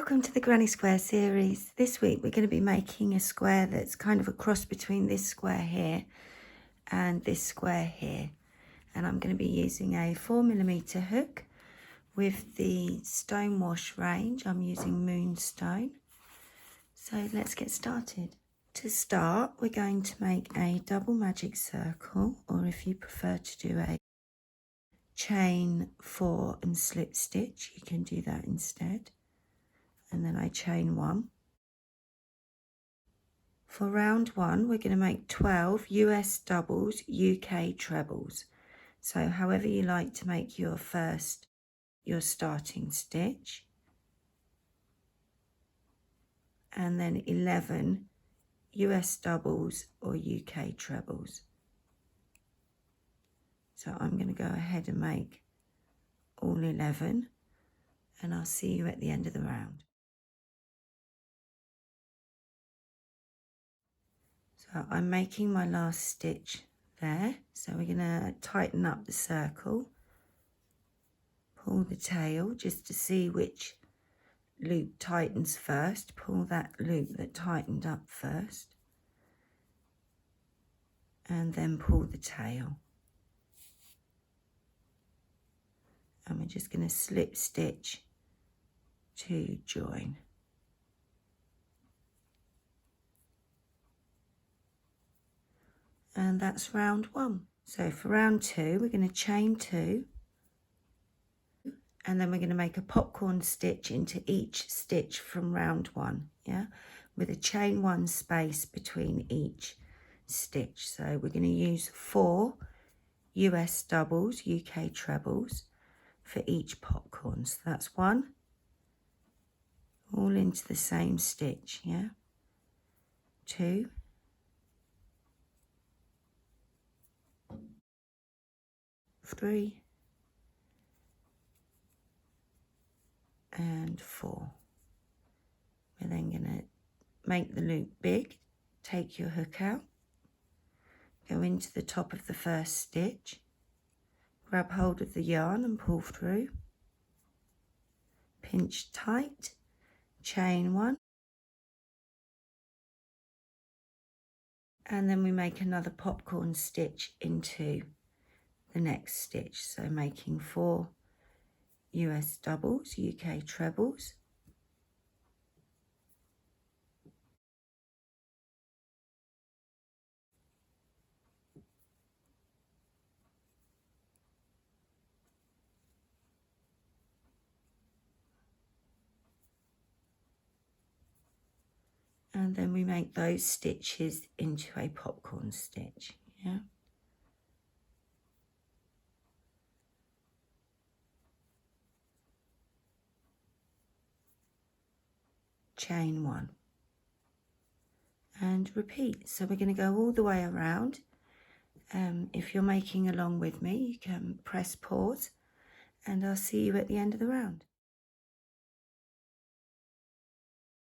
Welcome to the Granny Square series. This week we're going to be making a square that's kind of a cross between this square here and this square here. And I'm going to be using a 4mm hook with the stone wash range. I'm using Moonstone. So let's get started. To start, we're going to make a double magic circle, or if you prefer to do a chain 4 and slip stitch, you can do that instead. And then I chain 1. For round 1, we're going to make 12 US doubles, UK trebles. So however you like to make your starting stitch. And then 11 US doubles or UK trebles. So I'm going to go ahead and make all 11, and I'll see you at the end of the round. So I'm making my last stitch there. So we're going to tighten up the circle, pull the tail just to see which loop tightens first. Pull that loop that tightened up first, and then pull the tail. And we're just going to slip stitch to join. And that's round 1. So for round 2, we're going to chain 2, and then we're going to make a popcorn stitch into each stitch from round 1, yeah, with a chain 1 space between each stitch. So we're going to use 4 US doubles, UK trebles for each popcorn. So that's 1, all into the same stitch, yeah, 2, 3, and 4. We're then going to make the loop big, take your hook out, go into the top of the first stitch, grab hold of the yarn and pull through, pinch tight, chain 1, and then we make another popcorn stitch into the next stitch. So making 4 US doubles, UK trebles, and then we make those stitches into a popcorn stitch, yeah. Chain 1 and repeat. So we're going to go all the way around. If you're making along with me, you can press pause, and I'll see you at the end of the round.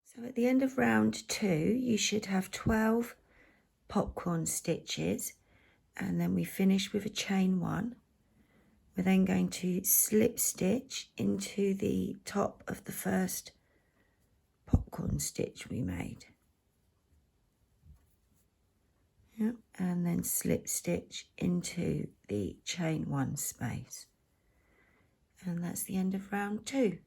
So at the end of round 2, you should have 12 popcorn stitches, and then we finish with a chain 1. We're then going to slip stitch into the top of the first popcorn stitch we made. Yep. And then slip stitch into the chain 1 space. And that's the end of round 2.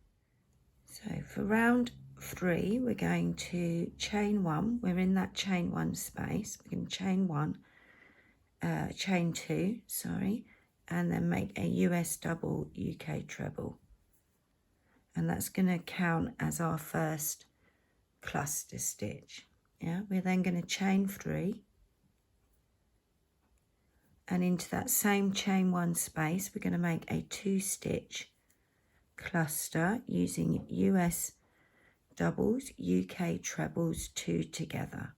So for round 3, we're going to chain 1. We're in that chain 1 space. We're going to chain 2, sorry, and then make a US double, UK treble. And that's going to count as our first cluster stitch. Yeah, we're then going to chain 3. And into that same chain 1 space, we're going to make a 2-stitch cluster using US doubles, UK trebles, 2 together.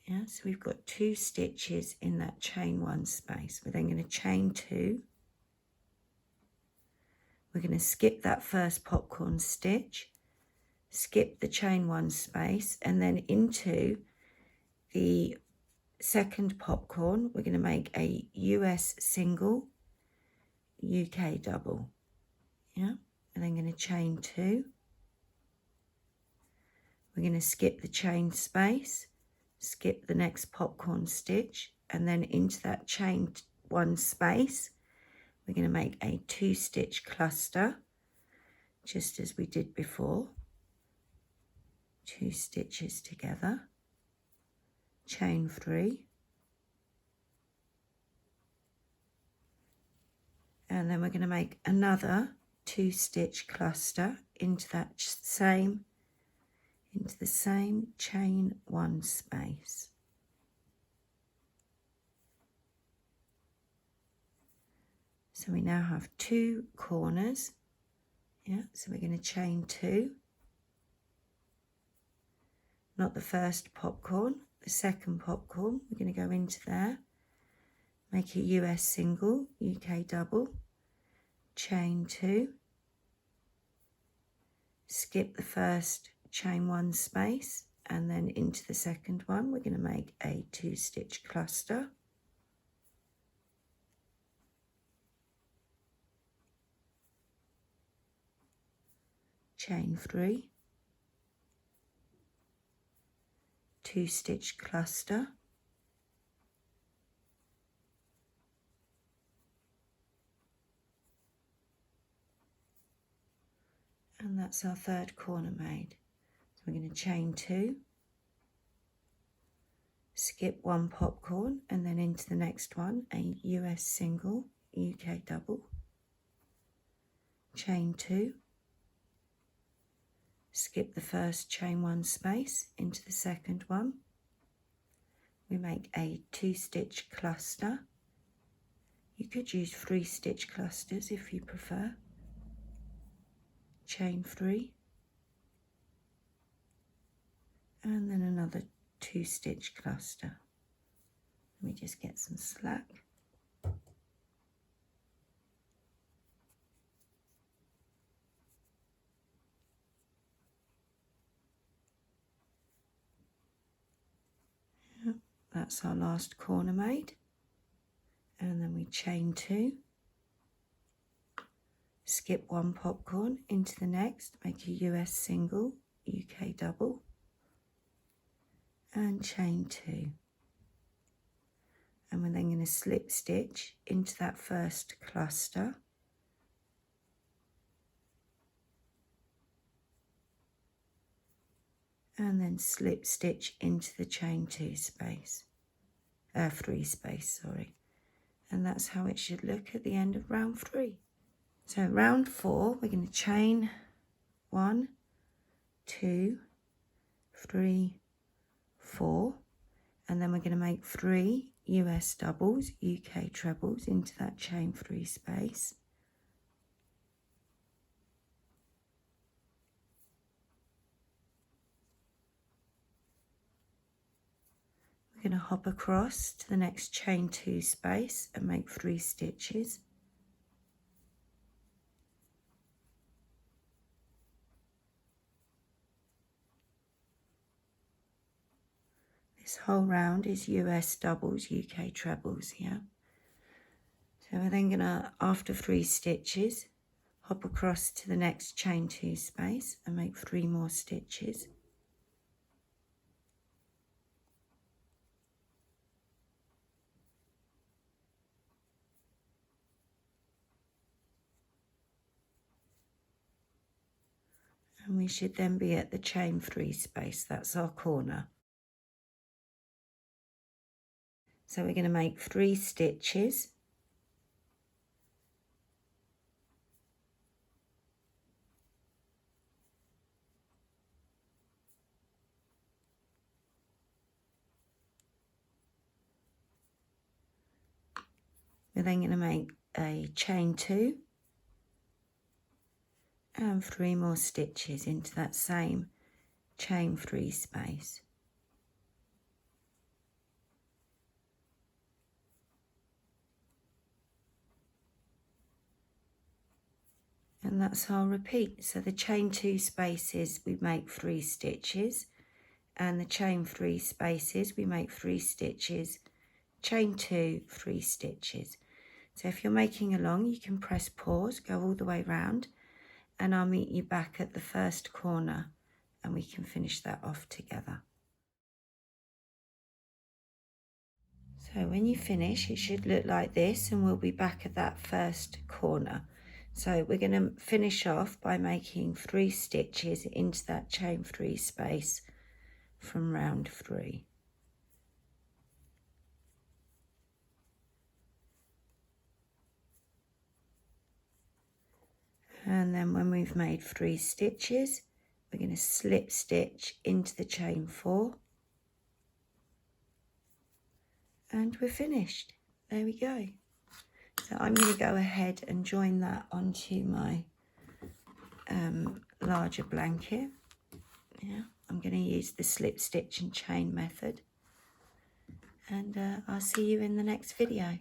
Yeah, so we've got 2 stitches in that chain 1 space. We're then going to chain 2. We're going to skip that first popcorn stitch, skip the chain 1 space, and then into the second popcorn, we're going to make a US single, UK double. yeah, and then going to chain 2. We're going to skip the chain space, skip the next popcorn stitch, and then into that chain 1 space we're going to make a 2-stitch cluster, just as we did before. 2 stitches together, chain 3, and then we're going to make another 2-stitch cluster into the same chain 1 space. So we now have 2 corners. Yeah, so we're going to chain 2, not the first popcorn, the second popcorn. We're going to go into there, make a US single, UK double, chain 2, skip the first chain 1 space, and then into the second one we're going to make a 2-stitch cluster, chain 3, 2-stitch cluster, and that's our 3rd corner made. So we're going to chain 2, skip 1 popcorn, and then into the next one a US single, UK double, chain 2, skip the first chain 1 space, into the second one we make a 2-stitch cluster. You could use 3-stitch clusters if you prefer, chain 3, and then another 2-stitch cluster. Let me just get some slack. That's our last corner made, and then we chain 2, skip 1 popcorn, into the next make a US single, UK double, and chain 2, and we're then going to slip stitch into that first cluster, and then slip stitch into the chain 2 space, 3 space, sorry. And that's how it should look at the end of round 3. So round 4 we're going to chain 1, 2, 3, 4, and then we're going to make 3 US doubles, UK trebles into that chain 3 space. We're going to hop across to the next chain 2 space and make 3 stitches. This whole round is US doubles, UK trebles, yeah. So we're then going to, after 3 stitches, hop across to the next chain 2 space and make 3 more stitches. And we should then be at the chain 3 space, that's our corner. So we're going to make 3 stitches. We're then going to make a chain 2 and 3 more stitches into that same chain 3 space. And that's our repeat. So the chain 2 spaces we make 3 stitches, and the chain 3 spaces we make 3 stitches, chain 2, 3 stitches. So if you're making along, you can press pause, go all the way round and I'll meet you back at the first corner and we can finish that off together. So when you finish, it should look like this, and we'll be back at that first corner. So we're going to finish off by making 3 stitches into that chain 3 space from round 3. And then when we've made 3 stitches, we're going to slip stitch into the chain 4. And we're finished. There we go. So I'm going to go ahead and join that onto my larger blanket. Yeah, I'm going to use the slip stitch and chain method. And I'll see you in the next video.